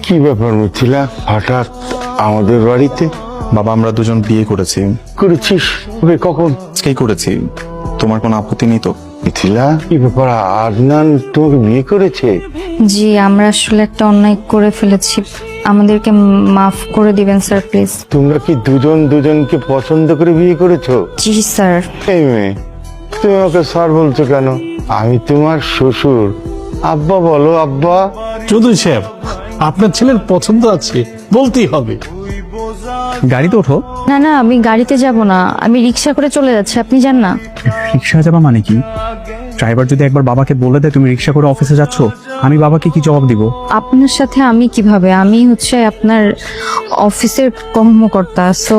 কি ব্যাপার মিথিলা, হঠাৎ আমাদের বাড়িতে? বাবা, আমরা দুজন বিয়ে করেছি। করেছিস? ওকে কখন? আজকেই করেছি। তোমার কোনো আপত্তি নেই তো? মিথিলা, কি ব্যাপার, আদনান তোমাকে বিয়ে করেছে? জি, আমরা আসলে একটা অন্যায় করে ফেলেছি, আমাদেরকে মাফ করে দিবেন স্যার প্লিজ। তোমরা কি দুজন দুজনকে পছন্দ করে বিয়ে করেছো? জি স্যার। এই মেয়ে, তুমি আমাকে স্যার বলছো কেন? আমি তোমার শ্বশুর। আব্বা বলো, আব্বা। চৌধুরী সাহেব, আপনার ছেলের পছন্দ আছে, বলতেই হবে। গাড়িতে ওঠো। না না, আমি গাড়িতে যাব না, আমি রিক্সা করে চলে যাচ্ছি, আপনি যান না। রিক্সা যাবা মানে কি? ড্রাইভার যদি একবার বাবাকে বলে দেয় তুমি রিক্সা করে অফিসে যাচ্ছ, আমি বাবাকে কি জবাব দিব? আপনার সাথে আমি কিভাবে, আমি হচ্ছে আপনার অফিসের কর্মকর্তা, সো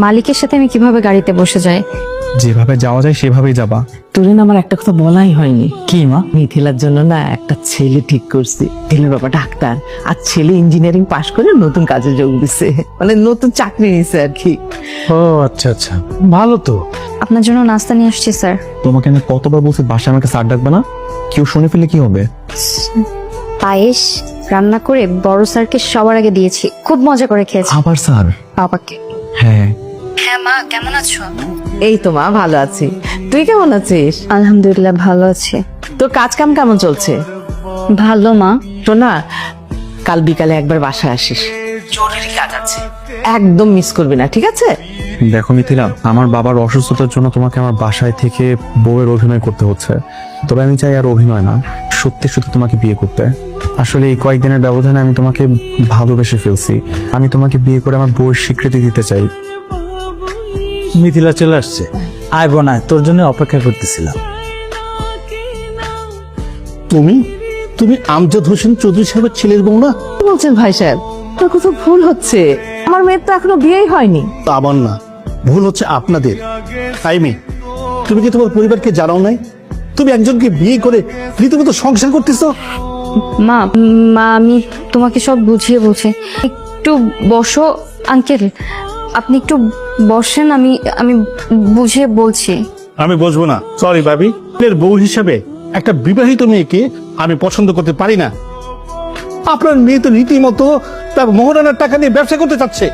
মালিকের সাথে আমি কিভাবে গাড়িতে বসে যাই? যেভাবে যাওয়া যায় সেভাবেই যাবা। তোর না আমার একটা কথা বলাই হয়নি। কি মা? মিথিলার জন্য না একটা ছেলে ঠিক করছি। ছেলের বাবা ডাক্তার আর ছেলে ইঞ্জিনিয়ারিং পাশ করে নতুন কাজে যোগ দিছে, মানে নতুন চাকরি নিছে আর কি। ও আচ্ছা আচ্ছা, ভালো তো। আপনার জন্য নাস্তা নিয়ে আসছি স্যার। তোমাকে আমি কতবার বলছি বাসায় আমাকে স্যার ডাকবে না? কেউ শুনে ফেলে কি হবে? পায়েস রান্না করে বড় স্যারকে সবার আগে দিয়েছি, খুব মজা করে খেয়েছি। আবার স্যার? বাবাকে। হ্যাঁ। হ্যাঁ মা, কেমন আছো? এই তো মা, ভালো আছি। তুই কেমন আছিস? আলহামদুলিল্লাহ ভালো আছি। তোর কাজ কাম কেমন চলছে? ভালো মা। শোনা, কাল বিকালে একবার বাসায় আসিস, জরুরি কাজ আছে, একদম মিস করবি না, ঠিক আছে? দেখো মিথিলা, আমার বাবার অসুস্থতার জন্য তোমাকে আমার বাসায় থেকে বউয়ের অভিনয় করতে হচ্ছে। তবে আমি চাই আর অভিনয় না, সত্যি সত্যি তোমাকে বিয়ে করতে। আসলে এই কয়েকদিনের ব্যবধানে আমি তোমাকে ভালোবেসে ফেলছি। আমি তোমাকে বিয়ে করে আমার বউয়ের স্বীকৃতি দিতে চাই। মিথিলা চলে আসছে, আয় বোনা, তোর জন্য অপেক্ষা করতেছিলাম। তুমি তুমি আমজাদ হোসেন চৌধুরী সাহেবের ছেলের বউ না? কি বলছেন ভাই সাহেব? তোর কোথাও ভুল হচ্ছে, আমার মেয়ের তো এখনো বিয়েই হয়নি। তা আমার না, ভুল হচ্ছে আপনাদের। টাইমে তুমি কি তোমার পরিবারকে জানাও নাই? তুমি একজনকে বিয়ে করে রীতিমতো সংসার করতেছো। মা মা আমি তোমাকে সব বুঝিয়ে বলছি, একটু বসো। আঙ্কেল আপনি একটু বসেন, আমি আমি বুঝিয়ে বলছি। আমি বসবো না, সরি ভাবি। এর বউ হিসাবে একটা বিবাহিত মেয়েকে আমি পছন্দ করতে পারি না। আপনার মেয়ে তো রীতিমতো তার মোহরানার টাকা নিয়ে ব্যবসা করতে চাচ্ছে।